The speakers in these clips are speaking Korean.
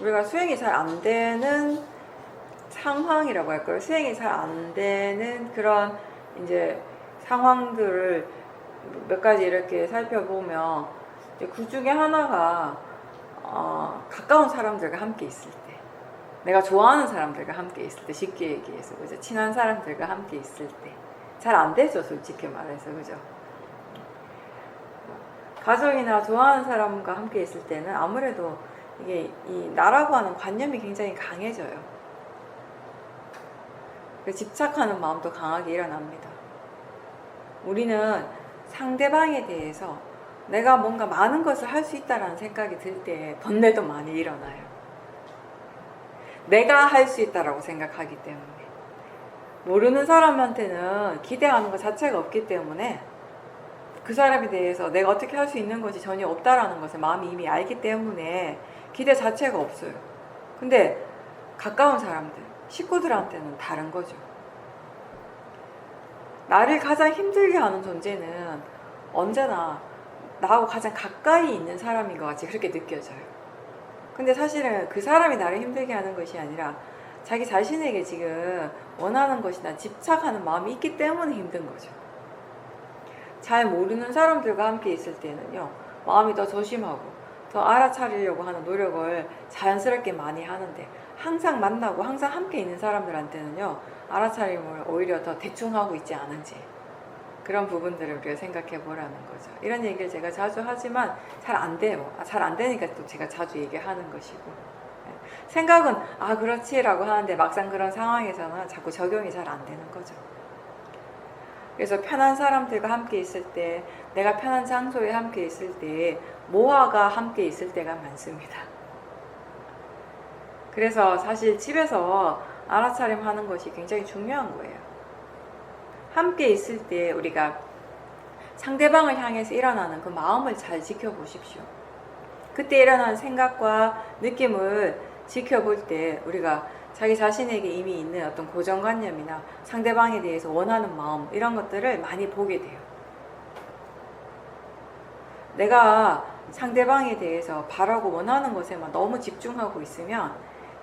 우리가 수행이 잘 안 되는 상황이라고 할까요? 수행이 잘 안 되는 그런 이제 상황들을 몇 가지 이렇게 살펴보면 그 중에 하나가 가까운 사람들과 함께 있을 때, 내가 좋아하는 사람들과 함께 있을 때, 쉽게 얘기해서 그죠? 친한 사람들과 함께 있을 때 잘 안 되죠, 솔직히 말해서. 그죠? 가족이나 좋아하는 사람과 함께 있을 때는 아무래도 이게 이 나라고 하는 관념이 굉장히 강해져요. 집착하는 마음도 강하게 일어납니다. 우리는 상대방에 대해서 내가 뭔가 많은 것을 할 수 있다는 생각이 들 때 번뇌도 많이 일어나요. 내가 할 수 있다라고 생각하기 때문에. 모르는 사람한테는 기대하는 것 자체가 없기 때문에 그 사람에 대해서 내가 어떻게 할 수 있는 것이 전혀 없다라는 것을 마음이 이미 알기 때문에 기대 자체가 없어요. 근데 가까운 사람들, 식구들한테는 다른 거죠. 나를 가장 힘들게 하는 존재는 언제나 나하고 가장 가까이 있는 사람인 것 같이 그렇게 느껴져요. 근데 사실은 그 사람이 나를 힘들게 하는 것이 아니라 자기 자신에게 지금 원하는 것이나 집착하는 마음이 있기 때문에 힘든 거죠. 잘 모르는 사람들과 함께 있을 때는요, 마음이 더 조심하고 더 알아차리려고 하는 노력을 자연스럽게 많이 하는데, 항상 만나고 항상 함께 있는 사람들한테는요, 알아차림을 오히려 더 대충 하고 있지 않은지, 그런 부분들을 우리가 생각해 보라는 거죠. 이런 얘기를 제가 자주 하지만 잘 안 돼요. 잘 안 되니까 또 제가 자주 얘기하는 것이고, 생각은 그렇지 라고 하는데 막상 그런 상황에서는 자꾸 적용이 잘 안 되는 거죠. 그래서 편한 사람들과 함께 있을 때, 내가 편한 장소에 함께 있을 때 모아가 함께 있을 때가 많습니다. 그래서 사실 집에서 알아차림 하는 것이 굉장히 중요한 거예요. 함께 있을 때 우리가 상대방을 향해서 일어나는 그 마음을 잘 지켜보십시오. 그때 일어나는 생각과 느낌을 지켜볼 때 우리가 자기 자신에게 이미 있는 어떤 고정관념이나 상대방에 대해서 원하는 마음, 이런 것들을 많이 보게 돼요. 내가 상대방에 대해서 바라고 원하는 것에만 너무 집중하고 있으면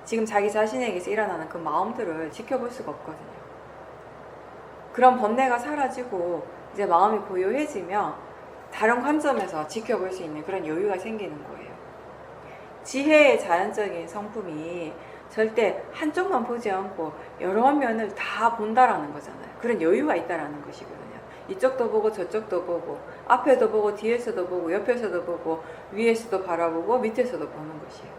지금 자기 자신에게서 일어나는 그 마음들을 지켜볼 수가 없거든요. 그런 번뇌가 사라지고 이제 마음이 고요해지면 다른 관점에서 지켜볼 수 있는 그런 여유가 생기는 거예요. 지혜의 자연적인 성품이 절대 한쪽만 보지 않고 여러 면을 다 본다라는 거잖아요. 그런 여유가 있다라는 것이거든요. 이쪽도 보고 저쪽도 보고 앞에도 보고 뒤에서도 보고 옆에서도 보고 위에서도 바라보고 밑에서도 보는 것이에요.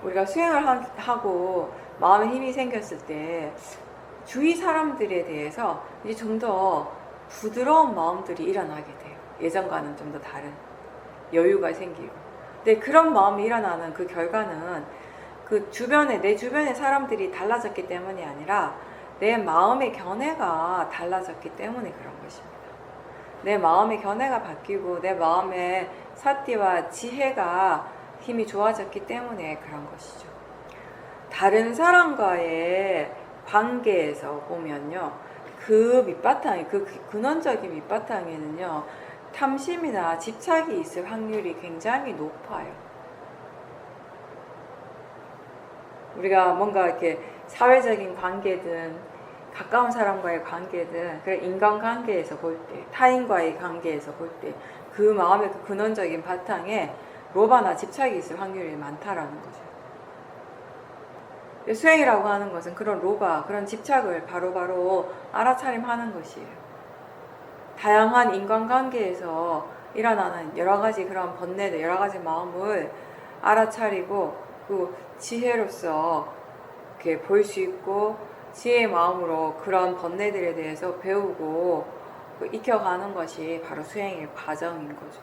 우리가 수행을 하고 마음에 힘이 생겼을 때 주위 사람들에 대해서 이제 좀 더 부드러운 마음들이 일어나게 돼요. 예전과는 좀 더 다른 여유가 생기고. 근데 그런 마음이 일어나는 그 결과는 그 주변에, 내 주변의 사람들이 달라졌기 때문이 아니라 내 마음의 견해가 달라졌기 때문에 그런 것입니다. 내 마음의 견해가 바뀌고 내 마음의 사띠와 지혜가 힘이 좋아졌기 때문에 그런 것이죠. 다른 사람과의 관계에서 보면요, 그 밑바탕에, 그 근원적인 밑바탕에는요, 탐심이나 집착이 있을 확률이 굉장히 높아요. 우리가 뭔가 이렇게 사회적인 관계든 가까운 사람과의 관계든 그런 인간관계에서 볼 때, 타인과의 관계에서 볼 때 그 마음의 그 근원적인 바탕에 로바나 집착이 있을 확률이 많다라는 거죠. 수행이라고 하는 것은 그런 로바, 그런 집착을 바로바로 알아차림하는 것이에요. 다양한 인간관계에서 일어나는 여러 가지 그런 번뇌들, 여러 가지 마음을 알아차리고 그 지혜로서 이렇게 볼 수 있고 지혜의 마음으로 그런 번뇌들에 대해서 배우고 익혀가는 것이 바로 수행의 과정인 거죠.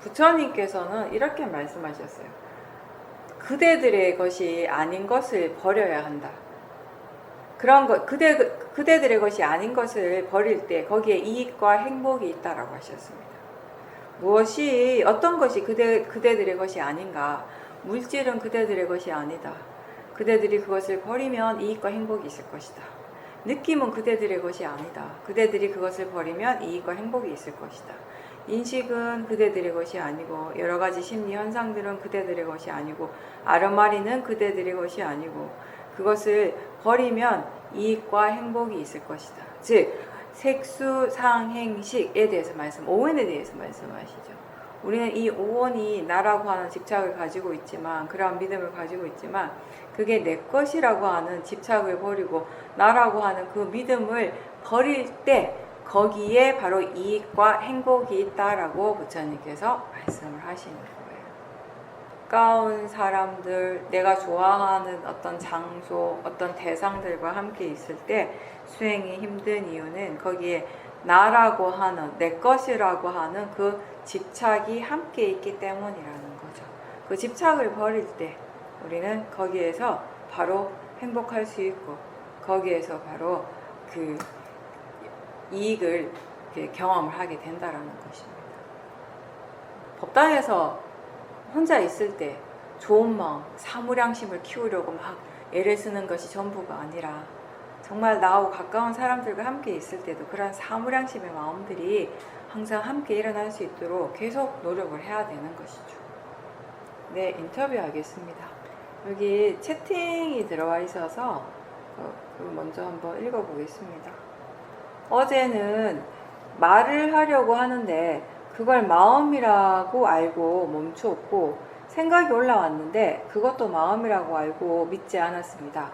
부처님께서는 이렇게 말씀하셨어요. 그대들의 것이 아닌 것을 버려야 한다. 그런 것, 그대들의 것이 아닌 것을 버릴 때 거기에 이익과 행복이 있다라고 하셨습니다. 무엇이, 어떤 것이 그대들의 것이 아닌가? 물질은 그대들의 것이 아니다. 그대들이 그것을 버리면 이익과 행복이 있을 것이다. 느낌은 그대들의 것이 아니다. 그대들이 그것을 버리면 이익과 행복이 있을 것이다. 인식은 그대들의 것이 아니고 여러 가지 심리 현상들은 그대들의 것이 아니고 아르마리는 그대들의 것이 아니고 그것을 버리면 이익과 행복이 있을 것이다. 즉 색수상행식에 대해서 오원에 대해서 말씀하시죠. 우리는 이 오원이 나라고 하는 집착을 가지고 있지만 그러한 믿음을 가지고 있지만 그게 내 것이라고 하는 집착을 버리고 나라고 하는 그 믿음을 버릴 때 거기에 바로 이익과 행복이 있다라고 부처님께서 말씀을 하시는 거예요. 가까운 사람들, 내가 좋아하는 어떤 장소, 어떤 대상들과 함께 있을 때 수행이 힘든 이유는 거기에 나라고 하는, 내 것이라고 하는 그 집착이 함께 있기 때문이라는 거죠. 그 집착을 버릴 때 우리는 거기에서 바로 행복할 수 있고 거기에서 바로 그 이익을 경험을 하게 된다라는 것입니다. 법당에서 혼자 있을 때 좋은 마음, 사무량심을 키우려고 막 애를 쓰는 것이 전부가 아니라 정말 나하고 가까운 사람들과 함께 있을 때도 그런 사무량심의 마음들이 항상 함께 일어날 수 있도록 계속 노력을 해야 되는 것이죠. 네, 인터뷰하겠습니다. 여기 채팅이 들어와 있어서 먼저 한번 읽어보겠습니다. 어제는 말을 하려고 하는데 그걸 마음이라고 알고 멈추었고 생각이 올라왔는데 그것도 마음이라고 알고 믿지 않았습니다.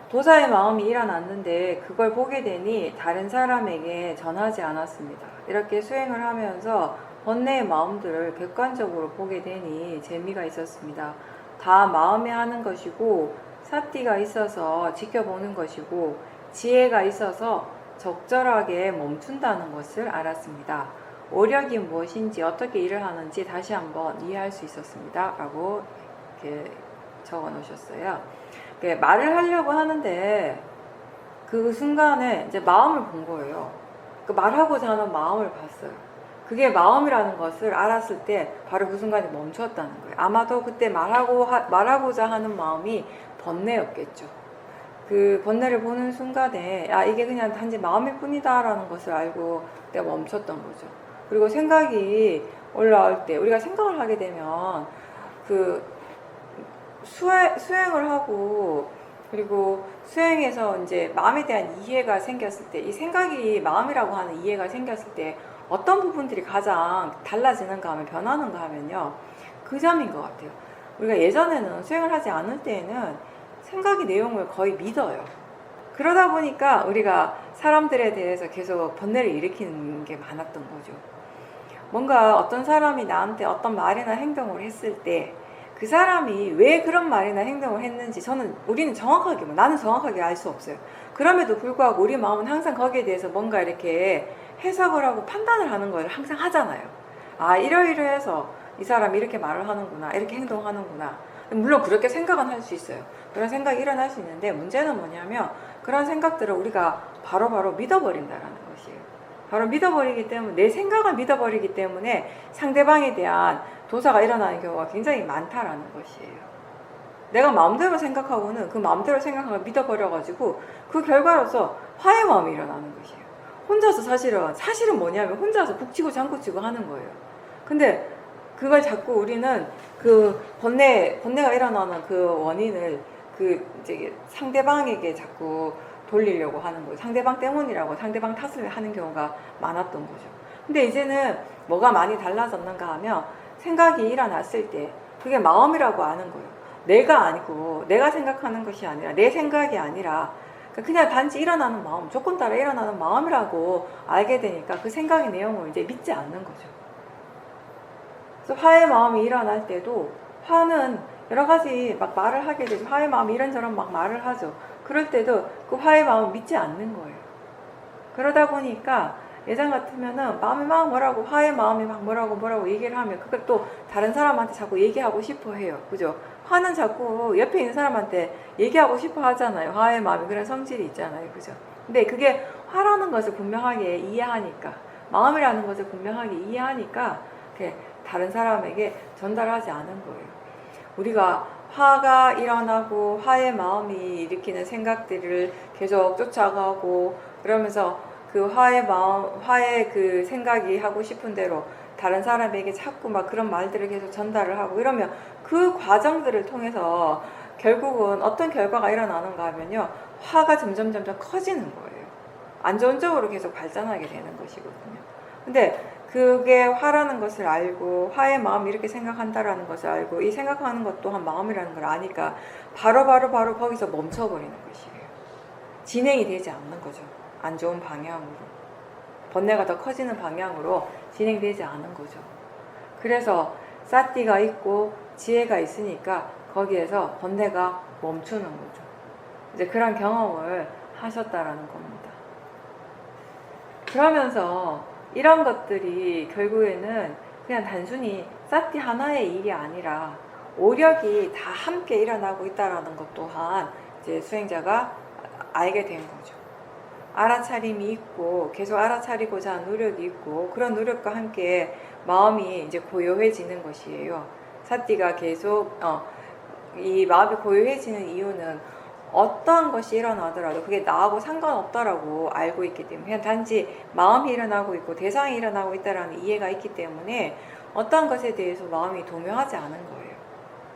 도사의 마음이 일어났는데 그걸 보게 되니 다른 사람에게 전하지 않았습니다. 이렇게 수행을 하면서 번뇌의 마음들을 객관적으로 보게 되니 재미가 있었습니다. 다 마음에 하는 것이고 사띠가 있어서 지켜보는 것이고 지혜가 있어서 적절하게 멈춘다는 것을 알았습니다. 오력이 무엇인지 어떻게 일을 하는지 다시 한번 이해할 수 있었습니다. 라고 이렇게 적어 놓으셨어요. 말을 하려고 하는데 그 순간에 이제 마음을 본 거예요. 그 말하고자 하는 마음을 봤어요. 그게 마음이라는 것을 알았을 때 바로 그 순간에 멈췄다는 거예요. 아마도 그때 말하고자 하는 마음이 번뇌였겠죠. 그 번뇌를 보는 순간에 이게 그냥 단지 마음일 뿐이다 라는 것을 알고 그때 멈췄던 거죠. 그리고 생각이 올라올 때 우리가 생각을 하게 되면 그 수행을 하고 그리고 수행에서 이제 마음에 대한 이해가 생겼을 때 이 생각이 마음이라고 하는 이해가 생겼을 때 어떤 부분들이 가장 달라지는가 하면 변하는가 하면요 그 점인 것 같아요. 우리가 예전에는 수행을 하지 않을 때에는 생각의 내용을 거의 믿어요. 그러다 보니까 우리가 사람들에 대해서 계속 번뇌를 일으키는 게 많았던 거죠. 뭔가 어떤 사람이 나한테 어떤 말이나 행동을 했을 때 그 사람이 왜 그런 말이나 행동을 했는지 우리는 정확하게, 나는 정확하게 알 수 없어요. 그럼에도 불구하고 우리 마음은 항상 거기에 대해서 뭔가 이렇게 해석을 하고 판단을 하는 걸 항상 하잖아요. 이러이러해서 이 사람이 이렇게 말을 하는구나, 이렇게 행동하는구나. 물론 그렇게 생각은 할 수 있어요. 그런 생각이 일어날 수 있는데 문제는 뭐냐면 그런 생각들을 우리가 바로바로 믿어버린다라는 것이에요. 바로 믿어버리기 때문에 내 생각을 믿어버리기 때문에 상대방에 대한 도사가 일어나는 경우가 굉장히 많다라는 것이에요. 내가 마음대로 생각하고는 그 마음대로 생각을 믿어버려가지고 그 결과로서 화의 마음이 일어나는 것이에요. 혼자서 사실은 뭐냐면 혼자서 북치고 장구치고 하는 거예요. 근데 그걸 자꾸 우리는 그 번뇌가 일어나는 그 원인을 이제 상대방에게 자꾸 돌리려고 하는 거예요. 상대방 때문이라고 상대방 탓을 하는 경우가 많았던 거죠. 근데 이제는 뭐가 많이 달라졌는가 하면 생각이 일어났을 때 그게 마음이라고 아는 거예요. 내가 아니고 내가 생각하는 것이 아니라 내 생각이 아니라 그냥 단지 일어나는 마음, 조건 따라 일어나는 마음이라고 알게 되니까 그 생각의 내용을 이제 믿지 않는 거죠. 그래서 화의 마음이 일어날 때도 화는 여러 가지 막 말을 하게 되죠. 화의 마음이 이런저런 막 말을 하죠. 그럴 때도 그 화의 마음을 믿지 않는 거예요. 그러다 보니까 예전 같으면은 마음이 막 뭐라고 화의 마음이 막 뭐라고 얘기를 하면 그걸 또 다른 사람한테 자꾸 얘기하고 싶어 해요. 그죠? 화는 자꾸 옆에 있는 사람한테 얘기하고 싶어 하잖아요. 화의 마음이 그런 성질이 있잖아요. 그죠? 근데 그게 화라는 것을 분명하게 이해하니까 마음이라는 것을 분명하게 이해하니까 다른 사람에게 전달하지 않은 거예요. 우리가 화가 일어나고 화의 마음이 일으키는 생각들을 계속 쫓아가고 그러면서 그 화의 마음, 화의 그 생각이 하고 싶은 대로 다른 사람에게 자꾸 막 그런 말들을 계속 전달을 하고 이러면 그 과정들을 통해서 결국은 어떤 결과가 일어나는가 하면요. 화가 점점 커지는 거예요. 안 좋은 쪽으로 계속 발전하게 되는 것이거든요. 근데 그게 화라는 것을 알고 화의 마음이 이렇게 생각한다라는 것을 알고 이 생각하는 것 또한 마음이라는 걸 아니까 바로 거기서 멈춰버리는 것이에요. 진행이 되지 않는 거죠. 안 좋은 방향으로. 번뇌가 더 커지는 방향으로 진행되지 않은 거죠. 그래서 사띠가 있고 지혜가 있으니까 거기에서 번뇌가 멈추는 거죠. 이제 그런 경험을 하셨다라는 겁니다. 그러면서 이런 것들이 결국에는 그냥 단순히 사띠 하나의 일이 아니라 오력이 다 함께 일어나고 있다는 것 또한 이제 수행자가 알게 된 거죠. 알아차림이 있고 계속 알아차리고자 하는 노력이 있고 그런 노력과 함께 마음이 이제 고요해지는 것이에요. 사띠가 계속 이 마음이 고요해지는 이유는 어떠한 것이 일어나더라도 그게 나하고 상관없다라고 알고 있기 때문에 그냥 단지 마음이 일어나고 있고 대상이 일어나고 있다라는 이해가 있기 때문에 어떠한 것에 대해서 마음이 동요하지 않은 거예요.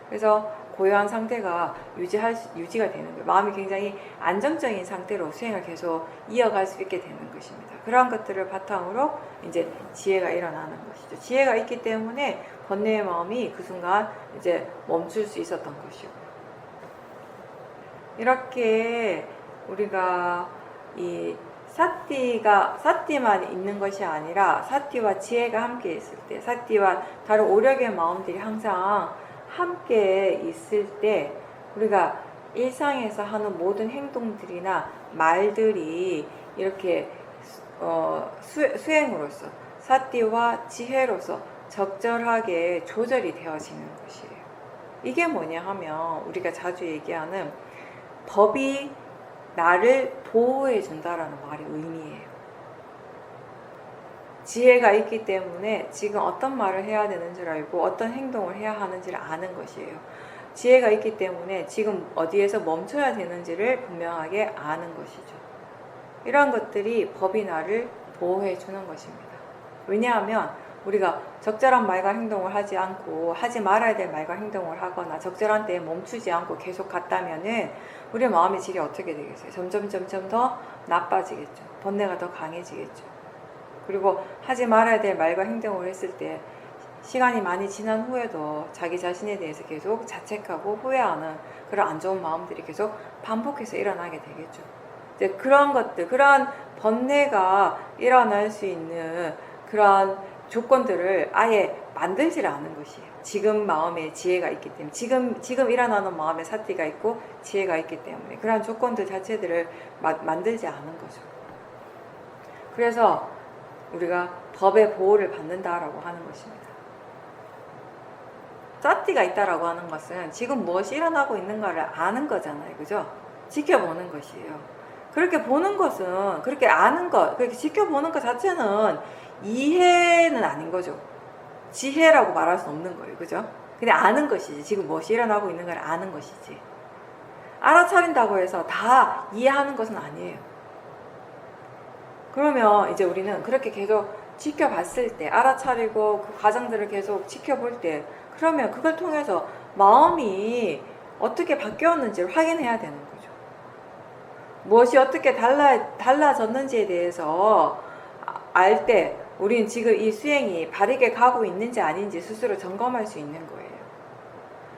그래서 고요한 상태가 유지가 되는 거예요. 마음이 굉장히 안정적인 상태로 수행을 계속 이어갈 수 있게 되는 것입니다. 그러한 것들을 바탕으로 이제 지혜가 일어나는 것이죠. 지혜가 있기 때문에 번뇌의 마음이 그 순간 이제 멈출 수 있었던 것이고. 이렇게 우리가 이 사띠만 있는 것이 아니라 사띠와 지혜가 함께 있을 때, 사띠와 다른 오력의 마음들이 항상 함께 있을 때 우리가 일상에서 하는 모든 행동들이나 말들이 이렇게 수행으로서 사띠와 지혜로서 적절하게 조절이 되어지는 것이에요. 이게 뭐냐 하면 우리가 자주 얘기하는 법이 나를 보호해 준다라는 말의 의미예요. 지혜가 있기 때문에 지금 어떤 말을 해야 되는 줄 알고 어떤 행동을 해야 하는지를 아는 것이에요. 지혜가 있기 때문에 지금 어디에서 멈춰야 되는지를 분명하게 아는 것이죠. 이러한 것들이 법이 나를 보호해 주는 것입니다. 왜냐하면 우리가 적절한 말과 행동을 하지 않고 하지 말아야 될 말과 행동을 하거나 적절한 때에 멈추지 않고 계속 갔다면은 우리의 마음의 질이 어떻게 되겠어요? 점점 더 나빠지겠죠. 번뇌가 더 강해지겠죠. 그리고 하지 말아야 될 말과 행동을 했을 때 시간이 많이 지난 후에도 자기 자신에 대해서 계속 자책하고 후회하는 그런 안 좋은 마음들이 계속 반복해서 일어나게 되겠죠. 이제 그런 것들, 그런 번뇌가 일어날 수 있는 그런 조건들을 아예 만들지를 않은 것이에요. 지금 마음에 지혜가 있기 때문에 지금 일어나는 마음에 사띠가 있고 지혜가 있기 때문에 그런 조건들 자체들을 만들지 않은 거죠. 그래서 우리가 법의 보호를 받는다라고 하는 것입니다. 사띠가 있다라고 하는 것은 지금 무엇이 일어나고 있는가를 아는 거잖아요. 그죠? 지켜보는 것이에요. 그렇게 보는 것은, 그렇게 아는 것, 그렇게 지켜보는 것 자체는 이해는 아닌 거죠. 지혜라고 말할 수 없는 거예요. 그죠? 근데 아는 것이지. 지금 무엇이 일어나고 있는 걸 아는 것이지. 알아차린다고 해서 다 이해하는 것은 아니에요. 그러면 이제 우리는 그렇게 계속 지켜봤을 때, 알아차리고 그 과정들을 계속 지켜볼 때, 그러면 그걸 통해서 마음이 어떻게 바뀌었는지를 확인해야 되는 거죠. 무엇이 어떻게 달라졌는지에 대해서 알 때, 우린 지금 이 수행이 바르게 가고 있는지 아닌지 스스로 점검할 수 있는 거예요.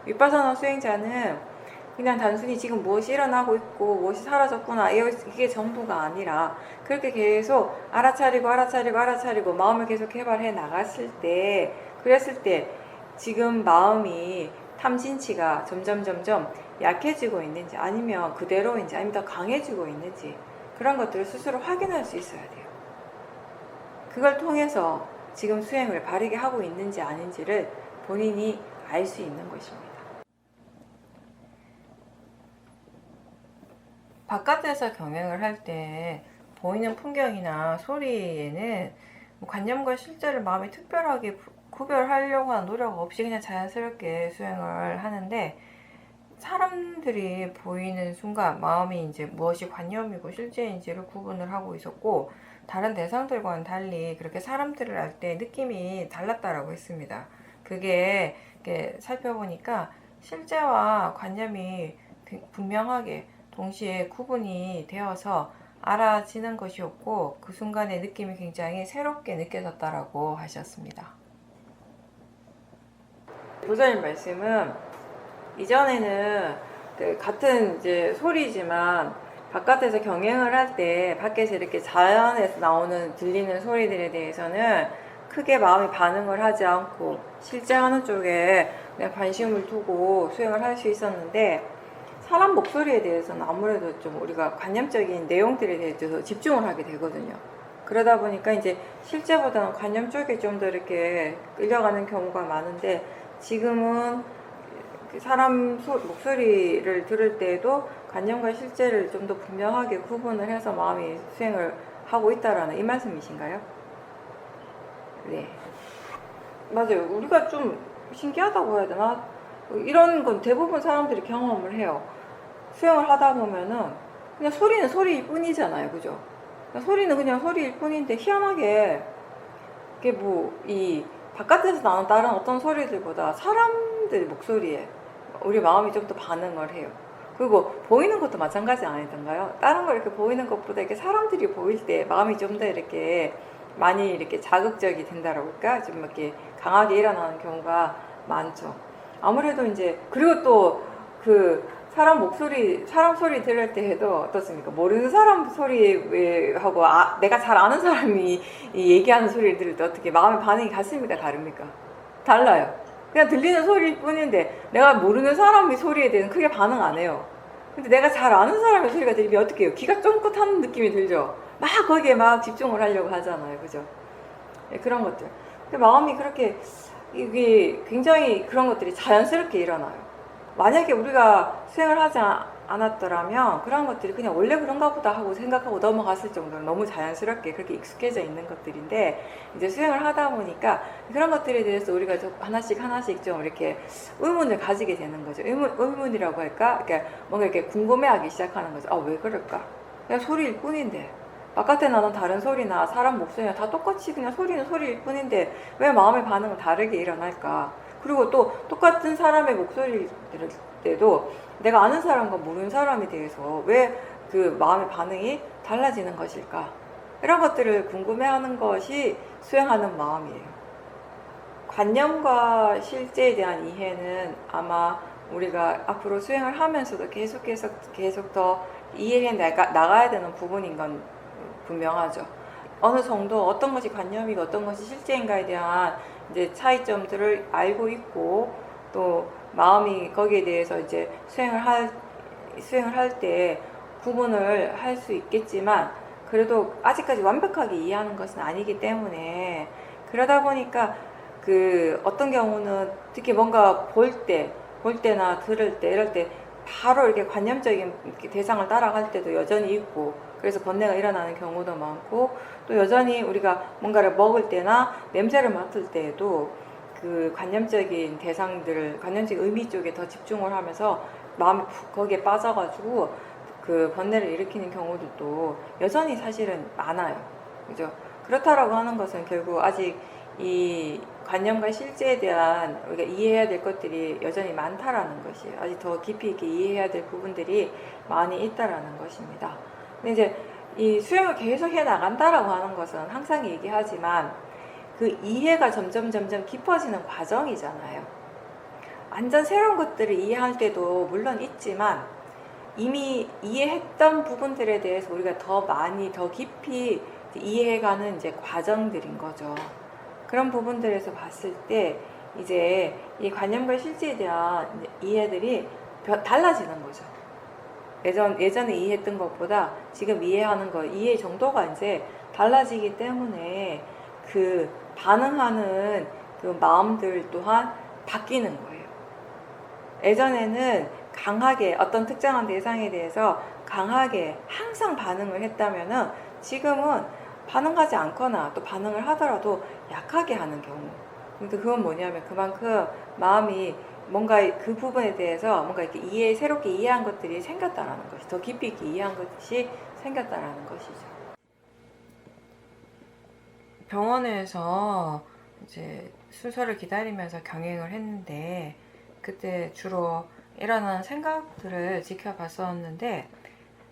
위파사나 수행자는 그냥 단순히 지금 무엇이 일어나고 있고 무엇이 사라졌구나 이게 전부가 아니라 그렇게 계속 알아차리고 마음을 계속 개발해 나갔을 때, 그랬을 때 지금 마음이 탐진치가 점점 약해지고 있는지 아니면 그대로인지 아니면 더 강해지고 있는지 그런 것들을 스스로 확인할 수 있어야 돼요. 그걸 통해서 지금 수행을 바르게 하고 있는지 아닌지를 본인이 알 수 있는 것입니다. 바깥에서 경영을 할 때 보이는 풍경이나 소리에는 관념과 실제를 마음이 특별하게 구별하려고 하는 노력 없이 그냥 자연스럽게 수행을 하는데 사람들이 보이는 순간 마음이 이제 무엇이 관념이고 실제인지를 구분을 하고 있었고, 다른 대상들과는 달리 그렇게 사람들을 알 때 느낌이 달랐다라고 했습니다. 그게 이렇게 살펴보니까 실제와 관념이 분명하게 동시에 구분이 되어서 알아지는 것이었고, 그 순간의 느낌이 굉장히 새롭게 느껴졌다라고 하셨습니다. 보살님 말씀은 이전에는 같은 이제 소리지만 바깥에서 경행을 할 때 밖에서 이렇게 자연에서 나오는 들리는 소리들에 대해서는 크게 마음이 반응을 하지 않고 실제 하는 쪽에 그냥 관심을 두고 수행을 할 수 있었는데, 사람 목소리에 대해서는 아무래도 좀 우리가 관념적인 내용들에 대해서 집중을 하게 되거든요. 그러다 보니까 이제 실제보다는 관념 쪽에 좀 더 이렇게 끌려가는 경우가 많은데, 지금은 사람 목소리를 들을 때에도 관념과 실제를 좀 더 분명하게 구분을 해서 마음이 수행을 하고 있다라는 이 말씀이신가요? 네, 맞아요. 우리가 좀 신기하다고 해야 되나? 이런 건 대부분 사람들이 경험을 해요. 수행을 하다 보면은 그냥 소리는 소리일 뿐이잖아요, 그죠? 소리는 그냥 소리일 뿐인데, 희한하게 이게 뭐 이 바깥에서 나는 다른 어떤 소리들보다 사람들 목소리에 우리 마음이 좀 더 반응을 해요. 그리고 보이는 것도 마찬가지 아니던가요? 다른 거 이렇게 보이는 것보다 이렇게 사람들이 보일 때 마음이 좀 더 이렇게 많이 이렇게 자극적이 된다라고 할까? 좀 이렇게 강하게 일어나는 경우가 많죠. 아무래도 이제, 그리고 또 그 사람 목소리, 사람 소리 들을 때에도 어떻습니까? 모르는 사람 소리하고 내가 잘 아는 사람이 얘기하는 소리를 들을 때 어떻게 마음의 반응이 같습니까? 다릅니까? 달라요. 그냥 들리는 소리일 뿐인데 내가 모르는 사람의 소리에 대해서는 크게 반응 안 해요. 근데 내가 잘 아는 사람의 소리가 들리면 어떻게 해요? 귀가 쫑긋하는 느낌이 들죠? 막 거기에 막 집중을 하려고 하잖아요. 그죠? 네, 그런 것들. 마음이 그렇게, 이게 굉장히 그런 것들이 자연스럽게 일어나요. 만약에 우리가 수행을 하지 않았더라면 그런 것들이 그냥 원래 그런가 보다 하고 생각하고 넘어갔을 정도로 너무 자연스럽게 그렇게 익숙해져 있는 것들인데, 이제 수행을 하다 보니까 그런 것들에 대해서 우리가 좀 하나씩 좀 이렇게 의문을 가지게 되는 거죠. 의문이라고 할까? 그러니까 뭔가 이렇게 궁금해하기 시작하는 거죠. 아, 왜 그럴까? 그냥 소리일 뿐인데, 바깥에 나는 다른 소리나 사람 목소리나 다 똑같이 그냥 소리는 소리일 뿐인데 왜 마음의 반응은 다르게 일어날까? 그리고 또 똑같은 사람의 목소리를 들을 때도 내가 아는 사람과 모르는 사람에 대해서 왜 그 마음의 반응이 달라지는 것일까? 이런 것들을 궁금해하는 것이 수행하는 마음이에요. 관념과 실제에 대한 이해는 아마 우리가 앞으로 수행을 하면서도 계속 더 이해해 나가야 되는 부분인 건 분명하죠. 어느 정도 어떤 것이 관념이고 어떤 것이 실제인가에 대한 이제 차이점들을 알고 있고, 또 마음이 거기에 대해서 이제 수행을 할 때 구분을 할 수 있겠지만, 그래도 아직까지 완벽하게 이해하는 것은 아니기 때문에, 그러다 보니까 그 어떤 경우는 특히 뭔가 볼 때나 들을 때 이럴 때 바로 이렇게 관념적인 대상을 따라갈 때도 여전히 있고, 그래서 번뇌가 일어나는 경우도 많고, 또 여전히 우리가 뭔가를 먹을 때나 냄새를 맡을 때에도 그 관념적인 대상들을, 관념적인 의미 쪽에 더 집중을 하면서 마음이 거기에 빠져가지고 그 번뇌를 일으키는 경우도 여전히 사실은 많아요. 그죠? 그렇다라고 하는 것은 결국 아직 이 관념과 실제에 대한 우리가 이해해야 될 것들이 여전히 많다라는 것이에요. 아직 더 깊이 있게 이해해야 될 부분들이 많이 있다라는 것입니다. 근데 이제 이 수행을 계속 해 나간다라고 하는 것은 항상 얘기하지만 그 이해가 점점 깊어지는 과정이잖아요. 완전 새로운 것들을 이해할 때도 물론 있지만, 이미 이해했던 부분들에 대해서 우리가 더 많이 더 깊이 이해해가는 이제 과정들인 거죠. 그런 부분들에서 봤을 때 이제 이 관념과 실제에 대한 이해들이 달라지는 거죠. 예전에 이해했던 것보다 지금 이해하는 거, 이해 정도가 이제 달라지기 때문에 그 반응하는 그 마음들 또한 바뀌는 거예요. 예전에는 강하게 어떤 특정한 대상에 대해서 강하게 항상 반응을 했다면은 지금은 반응하지 않거나 또 반응을 하더라도 약하게 하는 경우. 근데 그건 뭐냐면 그만큼 마음이 뭔가 그 부분에 대해서 뭔가 이렇게 새롭게 이해한 것들이 생겼다라는 것이, 더 깊이 있게 이해한 것이 생겼다라는 것이죠. 병원에서 이제 순서를 기다리면서 경행을 했는데, 그때 주로 일어나는 생각들을 지켜봤었는데,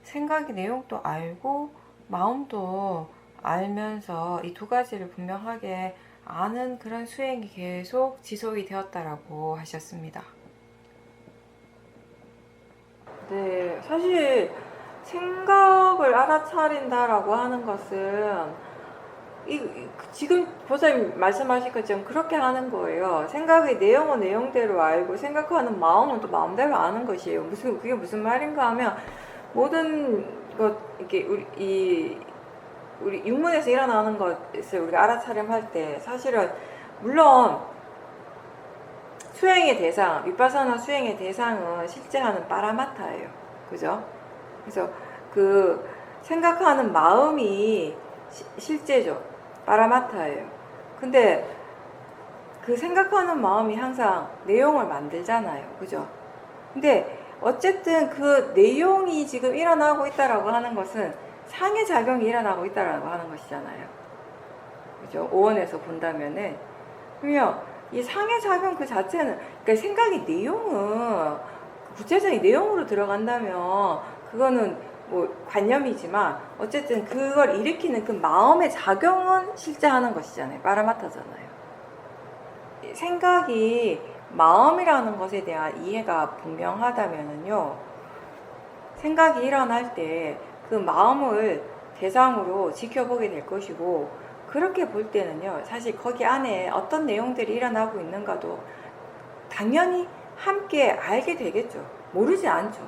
생각의 내용도 알고 마음도 알면서 이 두 가지를 분명하게 아는 그런 수행이 계속 지속이 되었다라고 하셨습니다. 네, 사실 생각을 알아차린다라고 하는 것은 지금 보살님 말씀하신 것처럼 그렇게 하는 거예요. 생각의 내용은 내용대로 알고 생각하는 마음은 또 마음대로 아는 것이에요. 그게 무슨 말인가 하면, 모든 것 이렇게 우리 육문에서 일어나는 것을 우리가 알아차림할 때 사실은 물론 수행의 대상, 윗바사나 수행의 대상은 실제 하는 빠라마타예요. 그죠? 그래서 그 생각하는 마음이 실제죠. 빠라마타예요. 근데 그 생각하는 마음이 항상 내용을 만들잖아요. 그죠? 근데 어쨌든 그 내용이 지금 일어나고 있다라고 하는 것은 상해작용이 일어나고 있다라고 하는 것이잖아요. 그죠? 오원에서 본다면은. 그러면 이 상해작용 그 자체는, 그러니까 생각의 내용은 구체적인 내용으로 들어간다면 그거는 뭐 관념이지만, 어쨌든 그걸 일으키는 그 마음의 작용은 실제 하는 것이잖아요. 빠라마타잖아요. 생각이 마음이라는 것에 대한 이해가 분명하다면은요, 생각이 일어날 때 그 마음을 대상으로 지켜보게 될 것이고, 그렇게 볼 때는요, 사실 거기 안에 어떤 내용들이 일어나고 있는가도 당연히 함께 알게 되겠죠. 모르지 않죠.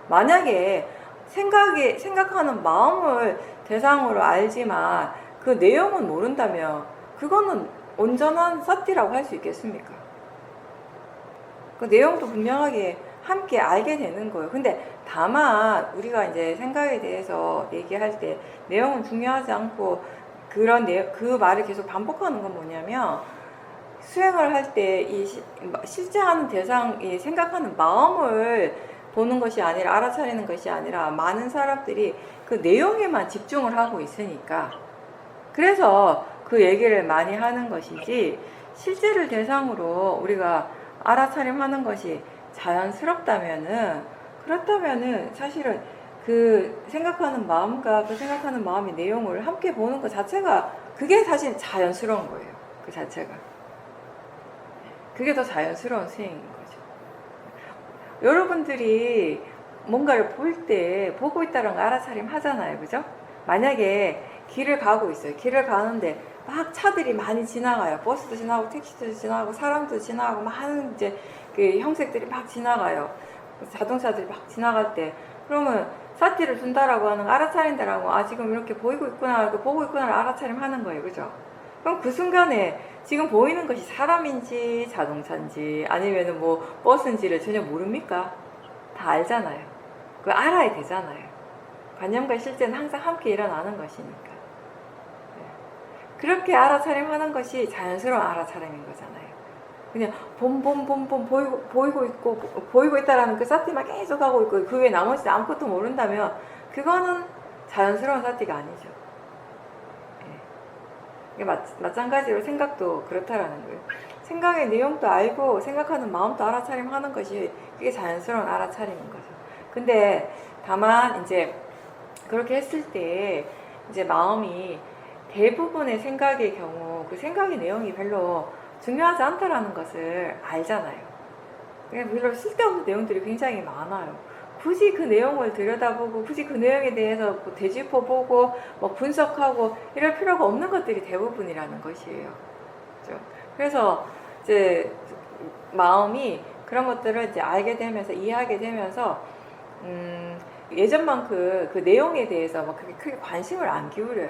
만약에 생각하는 마음을 대상으로 알지만 그 내용은 모른다면 그거는 온전한 사티라고 할 수 있겠습니까? 그 내용도 분명하게 함께 알게 되는 거예요. 근데 다만 우리가 이제 생각에 대해서 얘기할 때 내용은 중요하지 않고 그 말을 계속 반복하는 건 뭐냐면, 수행을 할 때 실제 하는 대상이 생각하는 마음을 보는 것이 아니라, 알아차리는 것이 아니라, 많은 사람들이 그 내용에만 집중을 하고 있으니까 그래서 그 얘기를 많이 하는 것이지, 실제를 대상으로 우리가 알아차림하는 것이 그렇다면은 사실은 그 생각하는 마음과 그 생각하는 마음의 내용을 함께 보는 것 자체가, 그게 사실 자연스러운 거예요. 그 자체가. 그게 더 자연스러운 수행인 거죠. 여러분들이 뭔가를 볼 때 보고 있다는 걸 알아차림 하잖아요. 그죠? 만약에 길을 가고 있어요. 길을 가는데 막 차들이 많이 지나가요. 버스도 지나가고 택시도 지나가고 사람도 지나가고 많은 이제 그 형색들이 막 지나가요. 자동차들이 막 지나갈 때, 그러면 사티를 준다라고 하는, 알아차린다라고, 지금 이렇게 보이고 있구나, 보고 있구나를 알아차림 하는 거예요. 그죠? 그럼 그 순간에 지금 보이는 것이 사람인지 자동차인지 아니면은 뭐 버스인지를 전혀 모릅니까? 다 알잖아요. 그거 알아야 되잖아요. 관념과 실제는 항상 함께 일어나는 것이니까. 그렇게 알아차림하는 것이 자연스러운 알아차림인 거잖아요. 그냥 보이고 있다라는 그 사티만 계속 하고 있고 그 외에 나머지 아무것도 모른다면 그거는 자연스러운 사티가 아니죠. 마찬가지로 생각도 그렇다라는 거예요. 생각의 내용도 알고 생각하는 마음도 알아차림하는 것이, 그게 자연스러운 알아차림인 거죠. 근데 다만 이제 그렇게 했을 때 이제 마음이 대부분의 생각의 경우 그 생각의 내용이 별로 중요하지 않다라는 것을 알잖아요. 별로 쓸데없는 내용들이 굉장히 많아요. 굳이 그 내용을 들여다보고 굳이 그 내용에 대해서 뭐 되짚어보고 뭐 분석하고 이럴 필요가 없는 것들이 대부분이라는 것이에요. 그렇죠? 그래서 이제 마음이 그런 것들을 이제 알게 되면서, 이해하게 되면서 예전만큼 그 내용에 대해서 막 그렇게 크게 관심을 안 기울여요.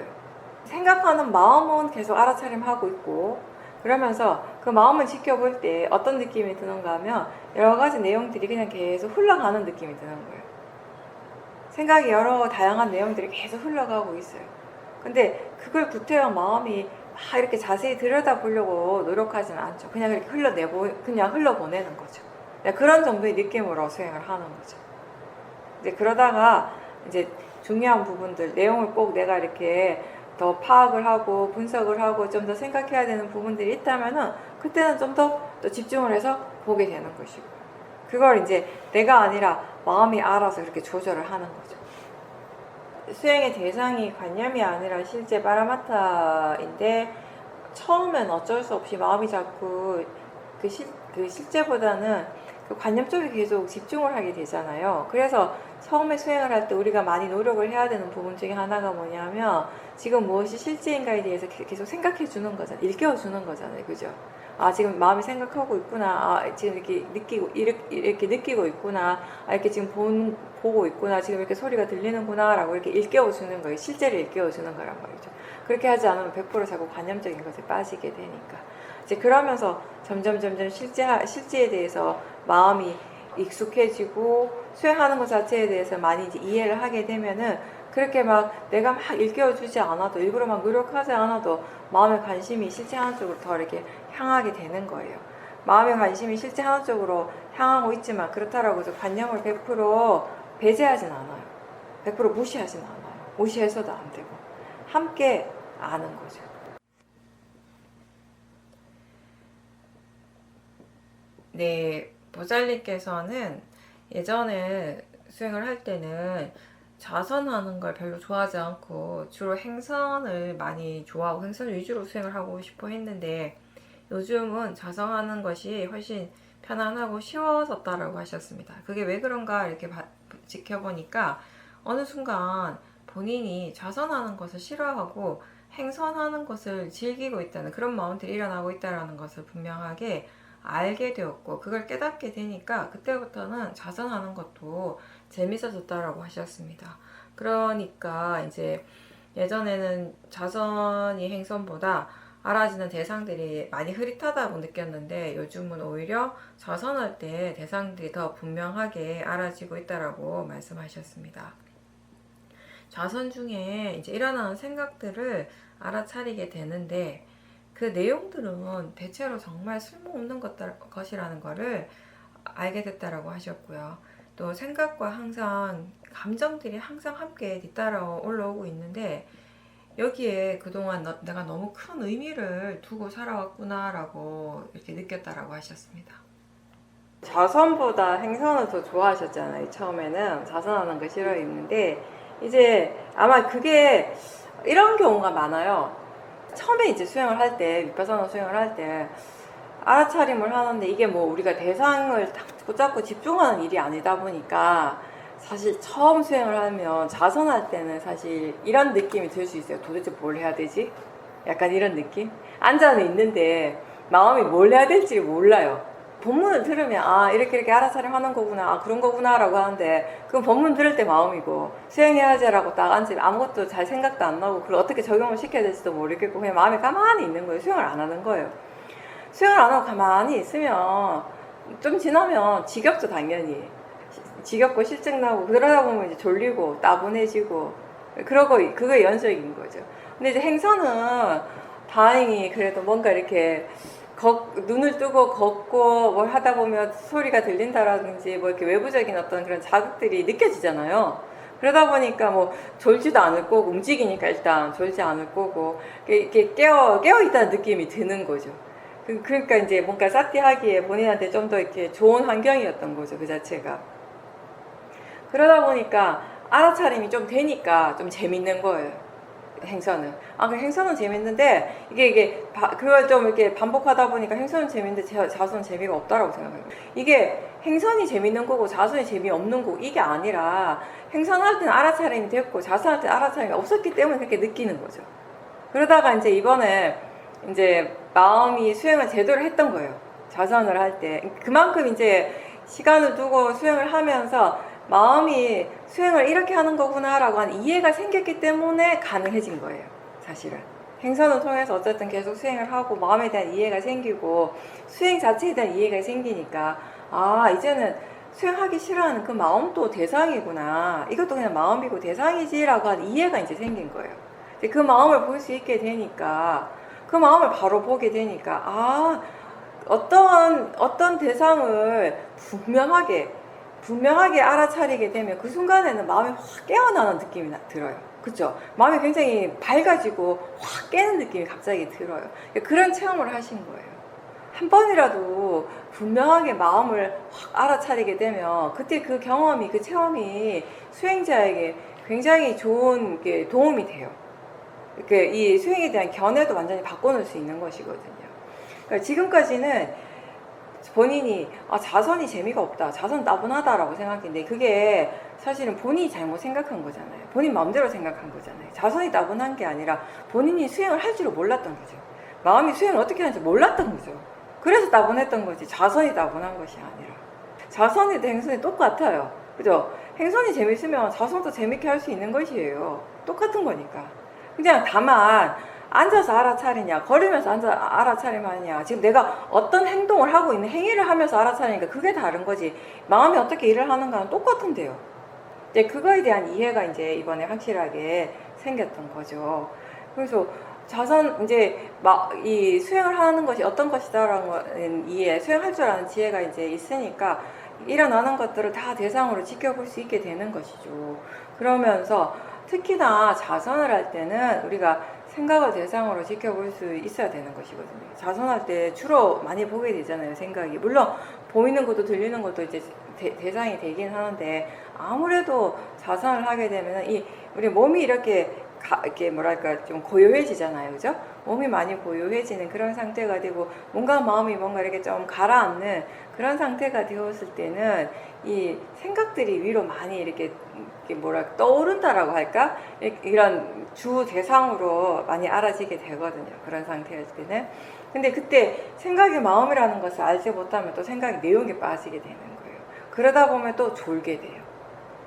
생각하는 마음은 계속 알아차림하고 있고, 그러면서 그 마음을 지켜볼 때 어떤 느낌이 드는가 하면, 여러 가지 내용들이 그냥 계속 흘러가는 느낌이 드는 거예요. 생각이 여러 다양한 내용들이 계속 흘러가고 있어요. 근데 그걸 구태여 마음이 막 이렇게 자세히 들여다보려고 노력하지는 않죠. 그냥 이렇게 그냥 흘러보내는 거죠. 그런 정도의 느낌으로 수행을 하는 거죠. 이제 그러다가 이제 중요한 부분들, 내용을 꼭 내가 이렇게 더 파악을 하고 분석을 하고 좀 더 생각해야 되는 부분들이 있다면은 그때는 좀 더 또 집중을 해서 보게 되는 것이고, 그걸 이제 내가 아니라 마음이 알아서 이렇게 조절을 하는 거죠. 수행의 대상이 관념이 아니라 실제 파라마타인데, 처음엔 어쩔 수 없이 마음이 자꾸 그 실제보다는 그 관념 쪽에 계속 집중을 하게 되잖아요. 그래서 처음에 수행을 할 때 우리가 많이 노력을 해야 되는 부분 중에 하나가 뭐냐면, 지금 무엇이 실제인가에 대해서 계속 생각해 주는 거잖아요. 일깨워 주는 거잖아요. 그죠? 아, 지금 마음이 생각하고 있구나. 아, 지금 이렇게 느끼고 있구나. 아, 이렇게 지금 보고 있구나. 지금 이렇게 소리가 들리는구나. 라고 이렇게 일깨워 주는 거예요. 실제를 일깨워 주는 거란 말이죠. 그렇게 하지 않으면 100% 자꾸 관념적인 것에 빠지게 되니까. 이제 그러면서 점점 실제에 대해서 마음이 익숙해지고 수행하는 것 자체에 대해서 많이 이제 이해를 하게 되면은, 그렇게 막 내가 막 일깨워주지 않아도, 일부러 막 노력하지 않아도 마음의 관심이 실제 하나 쪽으로 더 이렇게 향하게 되는 거예요. 마음의 관심이 실제 하나 쪽으로 향하고 있지만 그렇다라고 해서 관념을 100% 배제하진 않아요. 100% 무시하진 않아요. 무시해서도 안 되고 함께 아는 거죠. 네, 보살님께서는 예전에 수행을 할 때는 자선하는 걸 별로 좋아하지 않고 주로 행선을 많이 좋아하고 행선 위주로 수행을 하고 싶어 했는데, 요즘은 자선하는 것이 훨씬 편안하고 쉬워졌다라고 하셨습니다. 그게 왜 그런가 이렇게 지켜보니까 어느 순간 본인이 자선하는 것을 싫어하고 행선하는 것을 즐기고 있다는 그런 마음들이 일어나고 있다는 것을 분명하게 알게 되었고, 그걸 깨닫게 되니까 그때부터는 자선하는 것도 재밌어졌다라고 하셨습니다. 그러니까 이제 예전에는 자선이 행선보다 알아지는 대상들이 많이 흐릿하다고 느꼈는데, 요즘은 오히려 자선할 때 대상들이 더 분명하게 알아지고 있다라고 말씀하셨습니다. 자선 중에 이제 일어나는 생각들을 알아차리게 되는데, 그 내용들은 대체로 정말 쓸모없는 것이라는 것을 알게 됐다라고 하셨고요. 또 생각과 항상 감정들이 항상 함께 뒤따라 올라오고 있는데, 여기에 그동안 내가 너무 큰 의미를 두고 살아왔구나 라고 이렇게 느꼈다라고 하셨습니다. 자선보다 행선을 더 좋아하셨잖아요. 처음에는 자선하는 거 싫어했는데, 이제 아마 그게 이런 경우가 많아요. 처음에 이제 수행을 할 때, 윗바사나 수행을 할 때 알아차림을 하는데, 이게 뭐 우리가 대상을 딱 붙잡고 집중하는 일이 아니다 보니까, 사실 처음 수행을 하면 자선할 때는 사실 이런 느낌이 들 수 있어요. 도대체 뭘 해야 되지? 약간 이런 느낌? 앉아는 있는데 마음이 뭘 해야 될지 몰라요. 본문을 들으면 아, 이렇게 알아차림 하는 거구나, 아, 그런 거구나 라고 하는데, 그 본문 들을 때 마음이고, 수행해야지 라고 딱 앉으면 아무것도 잘 생각도 안 나고, 그걸 어떻게 적용을 시켜야 될지도 모르겠고, 그냥 마음이 가만히 있는 거예요. 수행을 안 하는 거예요. 수행을 안 하고 가만히 있으면 좀 지나면 지겹죠. 당연히 지겹고 실증 나고, 그러다 보면 이제 졸리고 따분해지고, 그거 연속인 거죠. 근데 이제 행선은 다행히 그래도 뭔가 이렇게 눈을 뜨고 걷고 뭘 하다 보면 소리가 들린다라든지 뭐 이렇게 외부적인 어떤 그런 자극들이 느껴지잖아요. 그러다 보니까 뭐 졸지도 않을 거고, 움직이니까 일단 졸지 않을 거고, 이렇게 깨어 있다는 느낌이 드는 거죠. 그러니까 이제 뭔가 사티하기에 본인한테 좀 더 이렇게 좋은 환경이었던 거죠, 그 자체가. 그러다 보니까 알아차림이 좀 되니까 좀 재밌는 거예요. 행선은. 그 행선은 재밌는데, 그걸 좀 이렇게 반복하다 보니까 행선은 재밌는데 자선은 재미가 없다라고 생각해요. 이게 행선이 재밌는 거고 자선이 재미없는 거고, 이게 아니라 행선할 때는 알아차림이 됐고 자선할 때는 알아차림이 없었기 때문에 그렇게 느끼는 거죠. 그러다가 이제 이번에 이제 마음이 수행을 제대로 했던 거예요. 자선을 할 때. 그만큼 이제 시간을 두고 수행을 하면서 마음이 수행을 이렇게 하는 거구나 라고 하는 이해가 생겼기 때문에 가능해진 거예요. 사실은 행선을 통해서 어쨌든 계속 수행을 하고 마음에 대한 이해가 생기고, 수행 자체에 대한 이해가 생기니까, 아, 이제는 수행하기 싫어하는 그 마음도 대상이구나, 이것도 그냥 마음이고 대상이지 라고 하는 이해가 이제 생긴 거예요. 그 마음을 볼 수 있게 되니까, 그 마음을 바로 보게 되니까, 아, 어떤 대상을 분명하게 알아차리게 되면 그 순간에는 마음이 확 깨어나는 느낌이 들어요. 그쵸? 마음이 굉장히 밝아지고 확 깨는 느낌이 갑자기 들어요. 그런 체험을 하신 거예요. 한 번이라도 분명하게 마음을 확 알아차리게 되면 그때 그 경험이, 그 체험이 수행자에게 굉장히 좋은 게 도움이 돼요. 이 수행에 대한 견해도 완전히 바꿔놓을 수 있는 것이거든요. 그러니까 지금까지는 본인이 자선이 재미가 없다, 자선 따분하다라고 생각했는데 그게 사실은 본인이 잘못 생각한 거잖아요. 본인 마음대로 생각한 거잖아요. 자선이 따분한 게 아니라 본인이 수행을 할 줄을 몰랐던 거죠. 마음이 수행을 어떻게 하는지 몰랐던 거죠. 그래서 따분했던 거지 자선이 따분한 것이 아니라. 자선이도 행선이 똑같아요. 그죠? 행선이 재밌으면 자선도 재밌게 할 수 있는 것이에요. 똑같은 거니까. 그냥 다만 앉아서 알아차리냐, 걸으면서 알아차림하냐, 지금 내가 어떤 행동을 하고 있는, 행위를 하면서 알아차리니까 그게 다른 거지. 마음이 어떻게 일을 하는가는 똑같은데요. 이제 그거에 대한 이해가 이제 이번에 확실하게 생겼던 거죠. 그래서 자선, 이제 이 수행을 하는 것이 어떤 것이다라는 거는 이해, 수행할 줄 아는 지혜가 이제 있으니까 일어나는 것들을 다 대상으로 지켜볼 수 있게 되는 것이죠. 그러면서 특히나 자선을 할 때는 우리가 생각을 대상으로 지켜볼 수 있어야 되는 것이거든요. 자선할 때 주로 많이 보게 되잖아요, 생각이. 물론 보이는 것도 들리는 것도 이제 대상이 되긴 하는데 아무래도 자선을 하게 되면 우리 몸이 이렇게 뭐랄까 좀 고요해지잖아요, 그죠? 몸이 많이 고요해지는 그런 상태가 되고 뭔가 마음이 뭔가 이렇게 좀 가라앉는 그런 상태가 되었을 때는 이 생각들이 위로 많이 이렇게 뭐랄까 떠오른다라고 할까? 이런 주 대상으로 많이 알아지게 되거든요. 그런 상태일 때는. 근데 그때 생각의 마음이라는 것을 알지 못하면 또 생각이 내용에 빠지게 되는 거예요. 그러다 보면 또 졸게 돼요.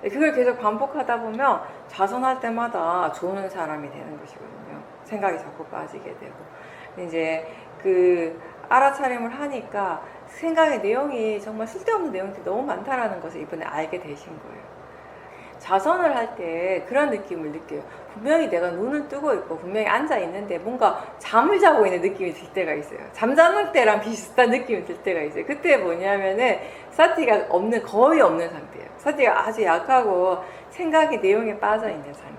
그걸 계속 반복하다 보면 자선할 때마다 조는 사람이 되는 것이거든요. 생각이 자꾸 빠지게 되고. 이제 그 알아차림을 하니까 생각의 내용이 정말 쓸데없는 내용들이 너무 많다라는 것을 이번에 알게 되신 거예요. 자선을 할 때 그런 느낌을 느껴요. 분명히 내가 눈을 뜨고 있고 분명히 앉아 있는데 뭔가 잠을 자고 있는 느낌이 들 때가 있어요. 잠자는 때랑 비슷한 느낌이 들 때가 있어요. 그때 뭐냐면은 사티가 거의 없는 상태예요. 사티가 아주 약하고 생각이 내용에 빠져 있는 상태.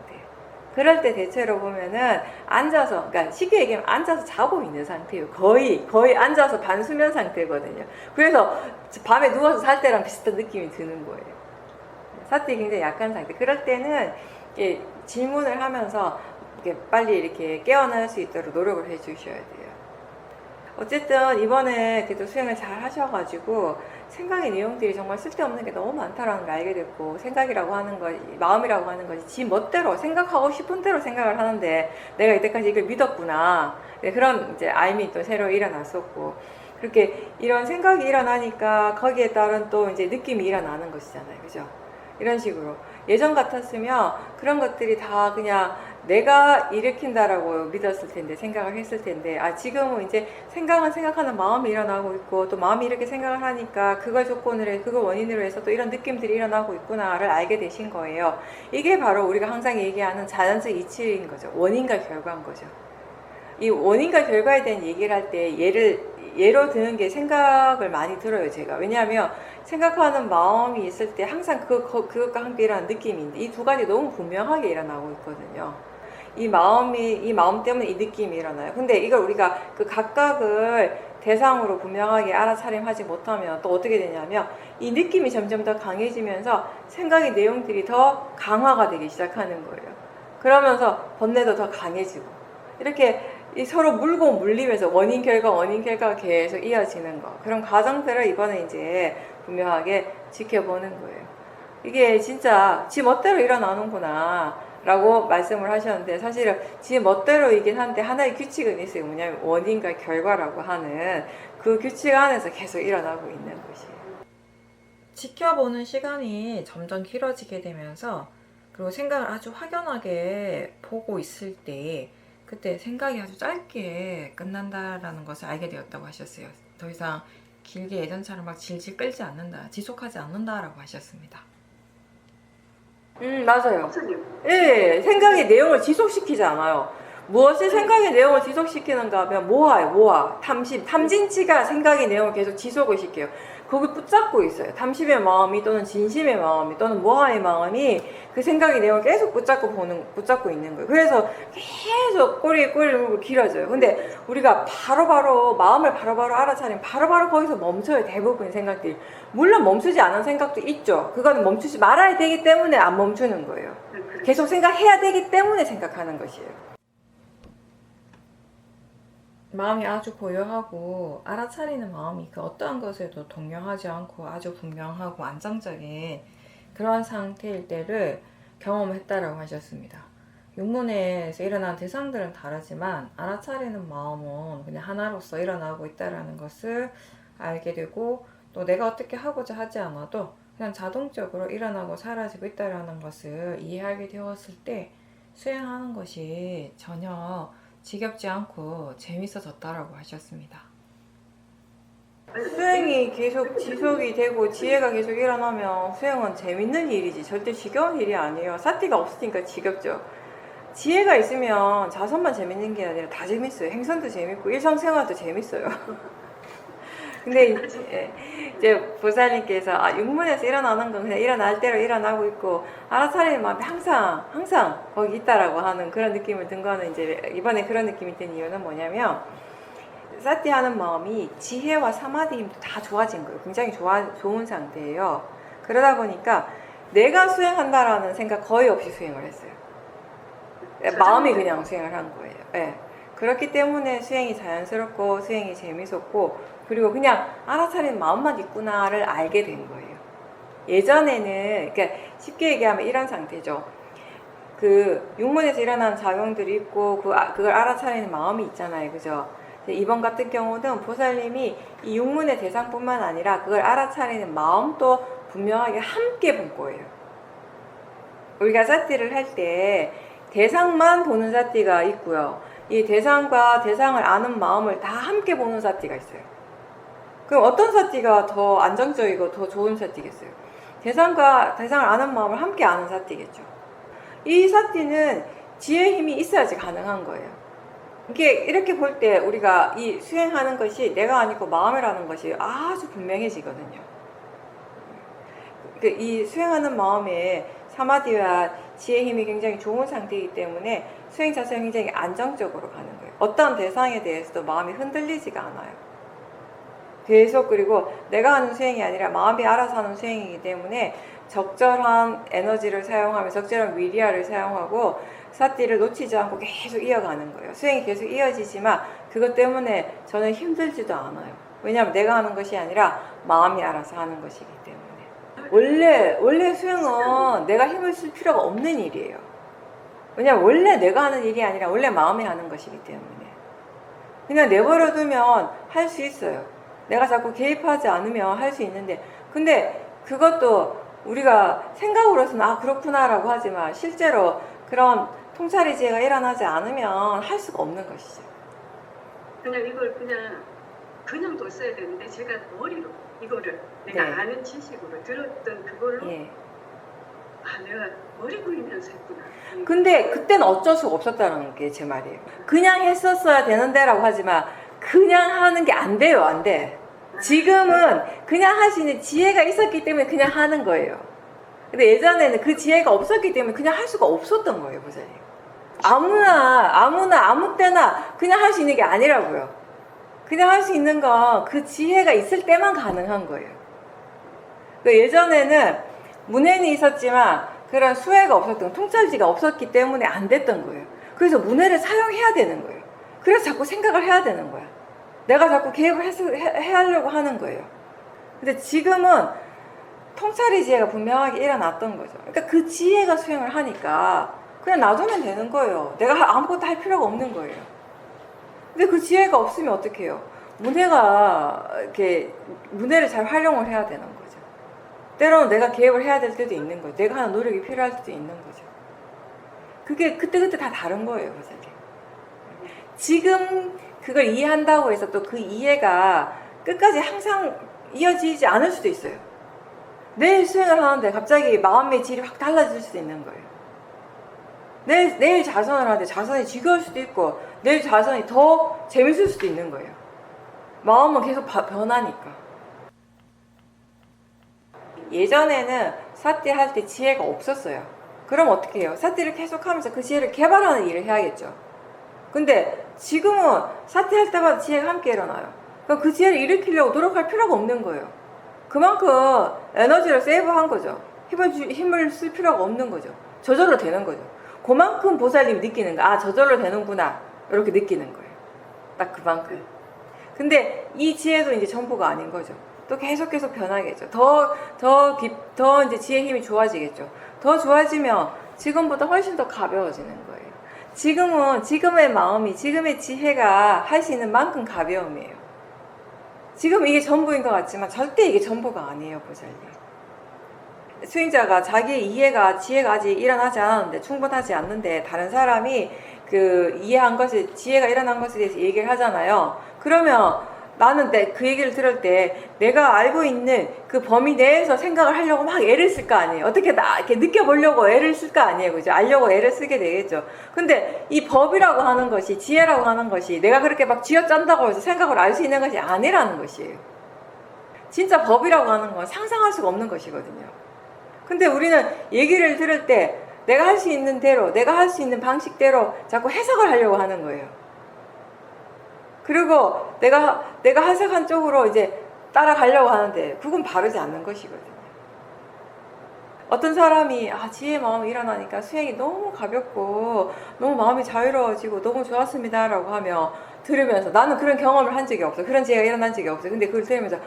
그럴 때 대체로 보면은 앉아서, 그러니까 쉽게 얘기하면 앉아서 자고 있는 상태예요. 거의 앉아서 반수면 상태거든요. 그래서 밤에 누워서 살 때랑 비슷한 느낌이 드는 거예요. 사티 굉장히 약한 상태. 그럴 때는 질문을 하면서 빨리 이렇게 깨어날 수 있도록 노력을 해 주셔야 돼요. 어쨌든 이번에 그래도 수행을 잘 하셔가지고 생각의 내용들이 정말 쓸데없는 게 너무 많다라는 걸 알게 됐고, 생각이라고 하는 것, 마음이라고 하는 것이 지 멋대로 생각하고 싶은 대로 생각을 하는데 내가 이때까지 이걸 믿었구나. 그런 이제 알미 또 새로 일어났었고, 그렇게 이런 생각이 일어나니까 거기에 따른 또 이제 느낌이 일어나는 것이잖아요. 그죠? 이런 식으로. 예전 같았으면 그런 것들이 다 그냥 내가 일으킨다라고 믿었을 텐데, 생각을 했을 텐데, 지금은 이제 생각은 생각하는 마음이 일어나고 있고, 또 마음이 이렇게 생각을 하니까 그걸 조건으로 해, 그걸 원인으로 해서 또 이런 느낌들이 일어나고 있구나를 알게 되신 거예요. 이게 바로 우리가 항상 얘기하는 자연적 이치인 거죠. 원인과 결과인 거죠. 이 원인과 결과에 대한 얘기를 할 때 예로 드는 게 생각을 많이 들어요, 제가. 왜냐하면 생각하는 마음이 있을 때 항상 그것과 함께 일어나는 느낌인데 이 두 가지 너무 분명하게 일어나고 있거든요. 이 마음 때문에 이 느낌이 일어나요. 근데 이걸 우리가 그 각각을 대상으로 분명하게 알아차림하지 못하면 또 어떻게 되냐면 이 느낌이 점점 더 강해지면서 생각의 내용들이 더 강화가 되기 시작하는 거예요. 그러면서 번뇌도 더 강해지고 이렇게 서로 물고 물리면서 원인 결과가 계속 이어지는 거, 그런 과정들을 이번에 이제 분명하게 지켜보는 거예요. 이게 진짜 지 멋대로 일어나는구나 라고 말씀을 하셨는데, 사실은 지 멋대로이긴 한데 하나의 규칙은 있어요. 뭐냐면 원인과 결과라고 하는 그 규칙 안에서 계속 일어나고 있는 것이에요. 지켜보는 시간이 점점 길어지게 되면서, 그리고 생각을 아주 확연하게 보고 있을 때 그때 생각이 아주 짧게 끝난다라는 것을 알게 되었다고 하셨어요. 더 이상 길게 예전처럼 막 질질 끌지 않는다, 지속하지 않는다라고 하셨습니다. 맞아요. 예, 생각의 내용을 지속시키지 않아요. 무엇을 생각의 내용을 지속시키는가 하면 모아요. 모아. 탐심. 탐진치가 생각의 내용을 계속 지속을 시켜요. 거기 붙잡고 있어요. 탐심의 마음이 또는 진심의 마음이 또는 모아의 마음이 그 생각의 내용을 계속 붙잡고 있는 거예요. 그래서 계속 꼬리에 꼬리를 물고 길어져요. 근데 우리가 바로바로 마음을 바로바로 알아차리면 바로바로 거기서 멈춰요. 대부분의 생각들이. 물론 멈추지 않은 생각도 있죠. 그건 멈추지 말아야 되기 때문에 안 멈추는 거예요. 계속 생각해야 되기 때문에 생각하는 것이에요. 마음이 아주 고요하고 알아차리는 마음이 그 어떠한 것에도 동요하지 않고 아주 분명하고 안정적인 그런 상태일 때를 경험했다라고 하셨습니다. 육문에서 일어난 대상들은 다르지만 알아차리는 마음은 그냥 하나로서 일어나고 있다라는 것을 알게 되고 또 내가 어떻게 하고자 하지 않아도 그냥 자동적으로 일어나고 사라지고 있다라는 것을 이해하게 되었을 때 수행하는 것이 전혀 지겹지 않고 재밌어졌다라고 하셨습니다. 수행이 계속 지속이 되고 지혜가 계속 일어나면 수행은 재밌는 일이지 절대 지겨운 일이 아니에요. 사티가 없으니까 지겹죠. 지혜가 있으면 자선만 재밌는 게 아니라 다 재밌어요. 행선도 재밌고 일상생활도 재밌어요. 근데 이제 보살님께서 육문에서 일어나는 건 그냥 일어날 대로 일어나고 있고 알아차리는 마음이 항상 거기 있다라고 하는 그런 느낌을 든 거는 이제 이번에 그런 느낌이 든 이유는 뭐냐면 사티 하는 마음이 지혜와 사마디 힘도 다 좋아진 거예요. 굉장히 좋은 상태예요. 그러다 보니까 내가 수행한다라는 생각 거의 없이 수행을 했어요. 마음이 그냥 수행을 한 거예요. 네. 그렇기 때문에 수행이 자연스럽고 수행이 재밌었고 그리고 그냥 알아차리는 마음만 있구나를 알게 된 거예요. 예전에는 그러니까 쉽게 얘기하면 이런 상태죠. 그 육문에서 일어나는 작용들이 있고 그걸 알아차리는 마음이 있잖아요. 그죠? 이번 같은 경우는 보살님이 이 육문의 대상뿐만 아니라 그걸 알아차리는 마음도 분명하게 함께 본 거예요. 우리가 사티를 할 때 대상만 보는 사티가 있고요. 이 대상과 대상을 아는 마음을 다 함께 보는 사티가 있어요. 그럼 어떤 사티가 더 안정적이고 더 좋은 사티겠어요? 대상과 대상을 아는 마음을 함께 아는 사티겠죠. 이 사티는 지혜의 힘이 있어야지 가능한 거예요. 이렇게 볼 때 우리가 이 수행하는 것이 내가 아니고 마음이라는 것이 아주 분명해지거든요. 이 수행하는 마음에 사마디와 지혜의 힘이 굉장히 좋은 상태이기 때문에 수행 자체가 굉장히 안정적으로 가는 거예요. 어떤 대상에 대해서도 마음이 흔들리지가 않아요. 계속 그리고 내가 하는 수행이 아니라 마음이 알아서 하는 수행이기 때문에 적절한 에너지를 사용하며 적절한 위리아를 사용하고 사티를 놓치지 않고 계속 이어가는 거예요. 수행이 계속 이어지지만 그것 때문에 저는 힘들지도 않아요. 왜냐하면 내가 하는 것이 아니라 마음이 알아서 하는 것이기 때문에. 원래 수행은 내가 힘을 쓸 필요가 없는 일이에요. 왜냐하면 원래 내가 하는 일이 아니라 원래 마음이 하는 것이기 때문에. 그냥 내버려두면 할 수 있어요. 내가 자꾸 개입하지 않으면 할 수 있는데 근데 그것도 우리가 생각으로서는 그렇구나 라고 하지만 실제로 그런 통찰의 지혜가 일어나지 않으면 할 수가 없는 것이죠. 그냥 이걸 그냥 뒀어야 되는데 제가 머리로 이거를 내가 네. 아는 지식으로 들었던 그걸로 예. 내가 머리 굴리면서 했구나. 근데 그때는 어쩔 수가 없었다는 게 제 말이에요. 그냥 했었어야 되는데 라고 하지만 그냥 하는 게 안 돼요. 안 돼. 지금은 그냥 할 수 있는 지혜가 있었기 때문에 그냥 하는 거예요. 근데 예전에는 그 지혜가 없었기 때문에 그냥 할 수가 없었던 거예요. 보세요. 아무나 아무 때나 그냥 할 수 있는 게 아니라고요. 그냥 할 수 있는 건 그 지혜가 있을 때만 가능한 거예요. 예전에는 문해는 있었지만 그런 수혜가 없었던 통찰지가 없었기 때문에 안 됐던 거예요. 그래서 문해를 사용해야 되는 거예요. 그래서 자꾸 생각을 해야 되는 거야. 내가 자꾸 계획을 하려고 하는 거예요. 근데 지금은 통찰의 지혜가 분명하게 일어났던 거죠. 그러니까 그 지혜가 수행을 하니까 그냥 놔두면 되는 거예요. 내가 아무것도 할 필요가 없는 거예요. 근데 그 지혜가 없으면 어떻게 해요? 문해를 잘 활용을 해야 되는 거죠. 때로는 내가 계획을 해야 될 때도 있는 거죠. 내가 하는 노력이 필요할 때도 있는 거죠. 그게 그때그때 다 다른 거예요. 지금 그걸 이해한다고 해서 또 그 이해가 끝까지 항상 이어지지 않을 수도 있어요. 내일 수행을 하는데 갑자기 마음의 질이 확 달라질 수도 있는 거예요. 내일 자선을 하는데 자선이 지겨울 수도 있고 내일 자선이 더 재밌을 수도 있는 거예요. 마음은 계속 변하니까. 예전에는 사띠 할 때 지혜가 없었어요. 그럼 어떻게 해요? 사띠를 계속 하면서 그 지혜를 개발하는 일을 해야겠죠. 근데 지금은 사띠 할 때마다 지혜가 함께 일어나요. 그럼 그 지혜를 일으키려고 노력할 필요가 없는 거예요. 그만큼 에너지를 세이브한 거죠. 힘을 쓸 필요가 없는 거죠. 저절로 되는 거죠. 그만큼 보살님이 느끼는 거, 아, 저절로 되는구나. 이렇게 느끼는 거예요. 딱 그만큼. 근데 이 지혜도 이제 전부가 아닌 거죠. 또 계속 변하겠죠. 더 이제 지혜 힘이 좋아지겠죠. 더 좋아지면 지금보다 훨씬 더 가벼워지는 거예요. 지금은 지금의 마음이, 지금의 지혜가 할 수 있는 만큼 가벼움이에요. 지금 이게 전부인 것 같지만 절대 이게 전부가 아니에요, 보살님. 수행자가 자기의 지혜가 아직 일어나지 않았는데, 충분하지 않는데, 다른 사람이 이해한 것을, 지혜가 일어난 것에 대해서 얘기를 하잖아요. 그러면 나는 그 얘기를 들을 때 내가 알고 있는 그 범위 내에서 생각을 하려고 막 애를 쓸 거 아니에요. 어떻게 이렇게 느껴보려고 애를 쓸 거 아니에요. 그죠? 알려고 애를 쓰게 되겠죠. 근데 이 법이라고 하는 것이, 지혜라고 하는 것이 내가 그렇게 막 쥐어짠다고 해서 생각을 알 수 있는 것이 아니라는 것이에요. 진짜 법이라고 하는 건 상상할 수가 없는 것이거든요. 근데 우리는 얘기를 들을 때 내가 할 수 있는 대로, 내가 할 수 있는 방식대로 자꾸 해석을 하려고 하는 거예요. 그리고 내가 해석한 쪽으로 이제 따라가려고 하는데 그건 바르지 않는 것이거든요. 어떤 사람이 지혜의 마음이 일어나니까 수행이 너무 가볍고 너무 마음이 자유로워지고 너무 좋았습니다 라고 하며 들으면서, 나는 그런 경험을 한 적이 없어, 그런 지혜가 일어난 적이 없어. 근데 그걸 들으면서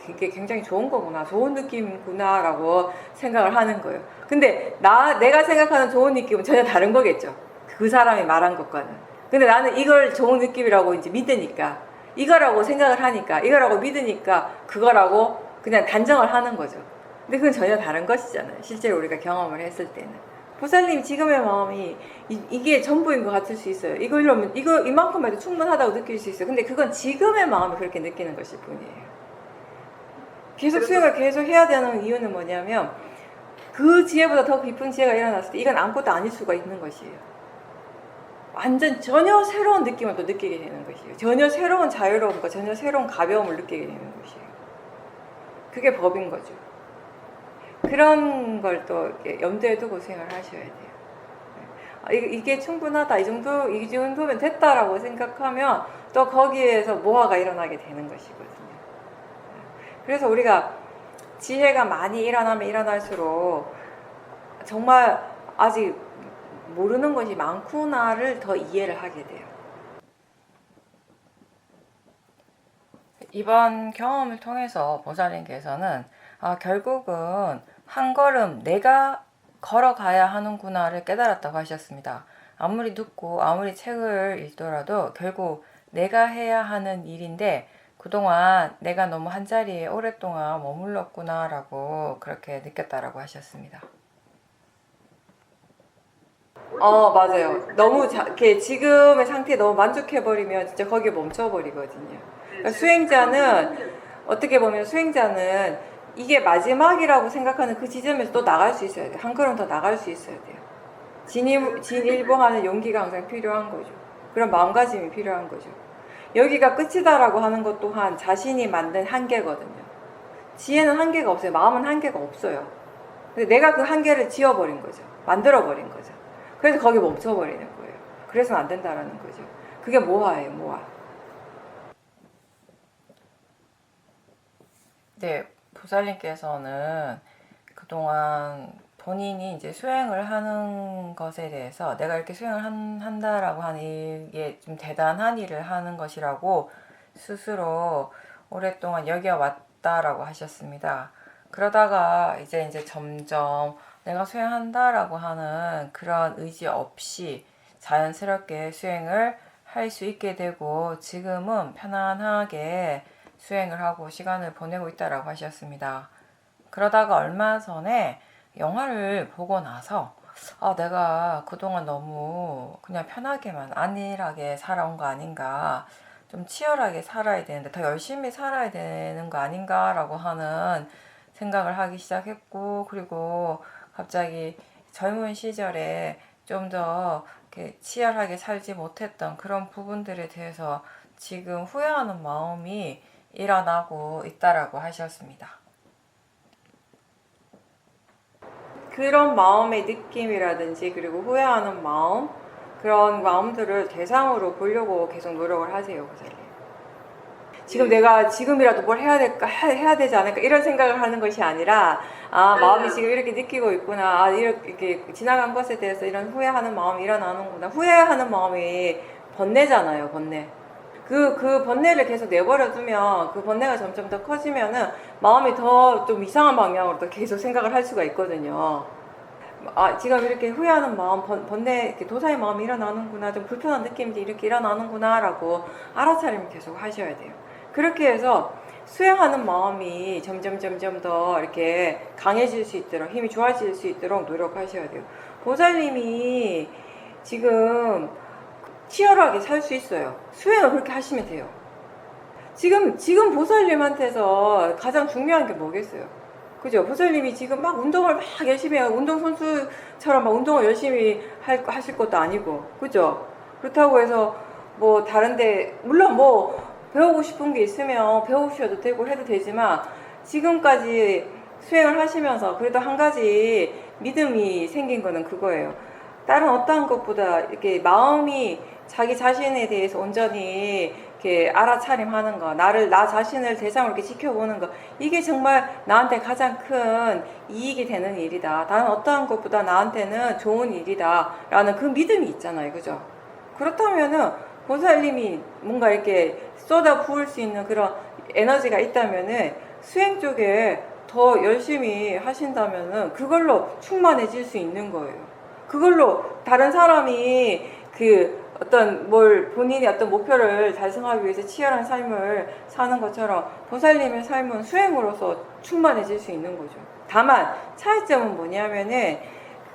이게 굉장히 좋은 거구나, 좋은 느낌이구나 라고 생각을 하는 거예요. 근데 내가 생각하는 좋은 느낌은 전혀 다른 거겠죠, 그 사람이 말한 것과는. 근데 나는 이걸 좋은 느낌이라고 이제 믿으니까, 이거라고 생각을 하니까, 이거라고 믿으니까 그거라고 그냥 단정을 하는 거죠. 근데 그건 전혀 다른 것이잖아요, 실제로 우리가 경험을 했을 때는. 보살님 지금의 마음이 이게 전부인 것 같을 수 있어요. 이만큼 해도 충분하다고 느낄 수 있어요. 근데 그건 지금의 마음이 그렇게 느끼는 것일 뿐이에요. 계속 수행을 계속 해야 되는 이유는 뭐냐면, 그 지혜보다 더 깊은 지혜가 일어났을 때 이건 아무것도 아닐 수가 있는 것이에요. 완전 전혀 새로운 느낌을 또 느끼게 되는 것이에요. 전혀 새로운 자유로움과 전혀 새로운 가벼움을 느끼게 되는 것이에요. 그게 법인 거죠. 그런 걸 또 염두에 두고 수행을 하셔야 돼요. 이게 충분하다, 이 정도면 됐다라고 생각하면 또 거기에서 모화가 일어나게 되는 것이거든요. 그래서 우리가 지혜가 많이 일어나면 일어날수록 정말 아직 모르는 것이 많구나를 더 이해를 하게 돼요. 이번 경험을 통해서 보살님께서는 결국은 한 걸음 내가 걸어가야 하는구나를 깨달았다고 하셨습니다. 아무리 듣고 아무리 책을 읽더라도 결국 내가 해야 하는 일인데, 그동안 내가 너무 한자리에 오랫동안 머물렀구나 라고 그렇게 느꼈다라고 하셨습니다. 맞아요. 너무 지금의 상태에 너무 만족해버리면 진짜 거기에 멈춰버리거든요. 그러니까 어떻게 보면 수행자는 이게 마지막이라고 생각하는 그 지점에서 또 나갈 수 있어야 돼요. 한 걸음 더 나갈 수 있어야 돼요. 진일보하는 용기가 항상 필요한 거죠. 그런 마음가짐이 필요한 거죠. 여기가 끝이다라고 하는 것 또한 자신이 만든 한계거든요. 지혜는 한계가 없어요. 마음은 한계가 없어요. 근데 내가 그 한계를 지어버린 거죠. 만들어버린 거죠. 그래서 거기 멈춰버리는 거예요. 그래서는 안 된다라는 거죠. 그게 모화예요, 모화. 네, 보살님께서는 그동안 본인이 이제 수행을 하는 것에 대해서 내가 이렇게 수행을 한다라고 하는 이게 좀 대단한 일을 하는 것이라고 스스로 오랫동안 여겨왔다라고 하셨습니다. 그러다가 이제 점점 내가 수행한다라고 하는 그런 의지 없이 자연스럽게 수행을 할 수 있게 되고, 지금은 편안하게 수행을 하고 시간을 보내고 있다라고 하셨습니다. 그러다가 얼마 전에 영화를 보고 나서 내가 그동안 너무 그냥 편하게만 안일하게 살아온 거 아닌가, 좀 치열하게 살아야 되는데 더 열심히 살아야 되는 거 아닌가라고 하는 생각을 하기 시작했고, 그리고 갑자기 젊은 시절에 좀 더 이렇게 치열하게 살지 못했던 그런 부분들에 대해서 지금 후회하는 마음이 일어나고 있다라고 하셨습니다. 그런 마음의 느낌이라든지 그리고 후회하는 마음, 그런 마음들을 대상으로 보려고 계속 노력을 하세요, 보살님. 지금 내가 지금이라도 뭘 해야 되지 않을까 이런 생각을 하는 것이 아니라, 마음이 지금 이렇게 느끼고 있구나, 이렇게 지나간 것에 대해서 이런 후회하는 마음이 일어나는구나. 후회하는 마음이 번뇌잖아요, 번뇌. 그 번뇌를 계속 내버려 두면, 그 번뇌가 점점 더 커지면은 마음이 더 좀 이상한 방향으로 또 계속 생각을 할 수가 있거든요. 지금 이렇게 후회하는 마음, 번뇌, 이렇게 도사의 마음이 일어나는구나, 좀 불편한 느낌이 이렇게 일어나는구나 라고 알아차림을 계속 하셔야 돼요. 그렇게 해서 수행하는 마음이 점점 더 이렇게 강해질 수 있도록, 힘이 좋아질 수 있도록 노력하셔야 돼요. 보살님이 지금 치열하게 살 수 있어요. 수행을 그렇게 하시면 돼요. 지금 보살님한테서 가장 중요한 게 뭐겠어요? 그죠? 보살님이 지금 막 운동을 막 열심히 하고, 운동선수처럼 막 운동을 열심히 하실 것도 아니고, 그죠? 그렇다고 해서 뭐 다른데, 물론 뭐 배우고 싶은 게 있으면 배우셔도 되고 해도 되지만, 지금까지 수행을 하시면서 그래도 한 가지 믿음이 생긴 거는 그거예요. 다른 어떠한 것보다 이렇게 마음이 자기 자신에 대해서 온전히 이렇게 알아차림하는 거, 나 자신을 대상으로 이렇게 지켜보는 거, 이게 정말 나한테 가장 큰 이익이 되는 일이다. 다른 어떠한 것보다 나한테는 좋은 일이다. 라는 그 믿음이 있잖아요. 그죠? 그렇다면은 보살님이 뭔가 이렇게 쏟아 부을 수 있는 그런 에너지가 있다면은 수행 쪽에 더 열심히 하신다면은 그걸로 충만해질 수 있는 거예요. 그걸로 다른 사람이 본인이 어떤 목표를 달성하기 위해서 치열한 삶을 사는 것처럼 보살님의 삶은 수행으로서 충만해질 수 있는 거죠. 다만 차이점은 뭐냐면은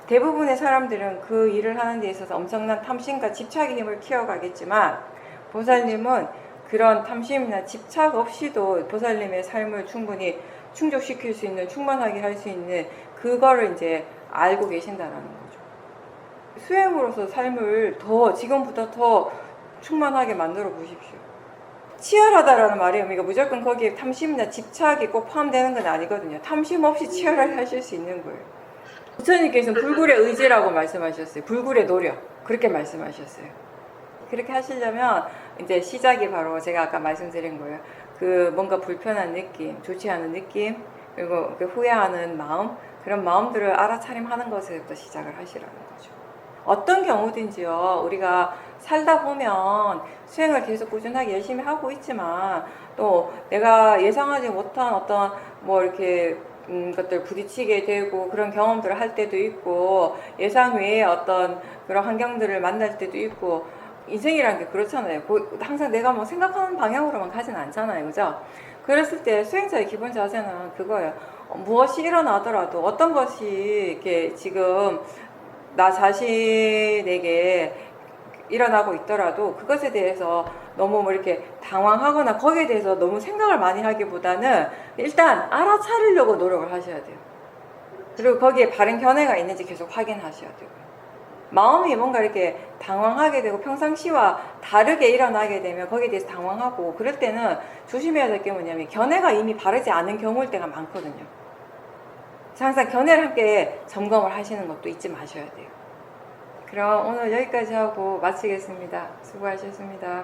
대부분의 사람들은 그 일을 하는 데 있어서 엄청난 탐심과 집착의 힘을 키워가겠지만, 보살님은 그런 탐심이나 집착 없이도 보살님의 삶을 충분히 충족시킬 수 있는, 충만하게 할 수 있는 그거를 이제 알고 계신다라는 거죠. 수행으로서 삶을 지금보다 더 충만하게 만들어 보십시오. 치열하다라는 말의 의미가 무조건 거기에 탐심이나 집착이 꼭 포함되는 건 아니거든요. 탐심 없이 치열하게 하실 수 있는 거예요. 부처님께서는 불굴의 의지라고 말씀하셨어요. 불굴의 노력, 그렇게 말씀하셨어요. 그렇게 하시려면 이제 시작이 바로 제가 아까 말씀드린 거예요. 뭔가 불편한 느낌, 좋지 않은 느낌, 그리고 후회하는 마음, 그런 마음들을 알아차림하는 것에부터 시작을 하시라는 거죠. 어떤 경우든지요, 우리가 살다 보면 수행을 계속 꾸준하게 열심히 하고 있지만, 또 내가 예상하지 못한 어떤 이렇게 것들 부딪히게 되고 그런 경험들을 할 때도 있고, 예상 외의 어떤 그런 환경들을 만날 때도 있고, 인생이라는 게 그렇잖아요. 항상 내가 생각하는 방향으로만 가진 않잖아요. 그죠? 그랬을 때 수행자의 기본 자세는 그거예요. 무엇이 일어나더라도, 어떤 것이 이렇게 지금 나 자신에게 일어나고 있더라도 그것에 대해서 너무 이렇게 당황하거나 거기에 대해서 너무 생각을 많이 하기보다는 일단 알아차리려고 노력을 하셔야 돼요. 그리고 거기에 바른 견해가 있는지 계속 확인하셔야 돼요. 마음이 뭔가 이렇게 당황하게 되고 평상시와 다르게 일어나게 되면 거기에 대해서 당황하고, 그럴 때는 조심해야 될 게 뭐냐면 견해가 이미 바르지 않은 경우일 때가 많거든요. 항상 견해를 함께 점검을 하시는 것도 잊지 마셔야 돼요. 그럼 오늘 여기까지 하고 마치겠습니다. 수고하셨습니다.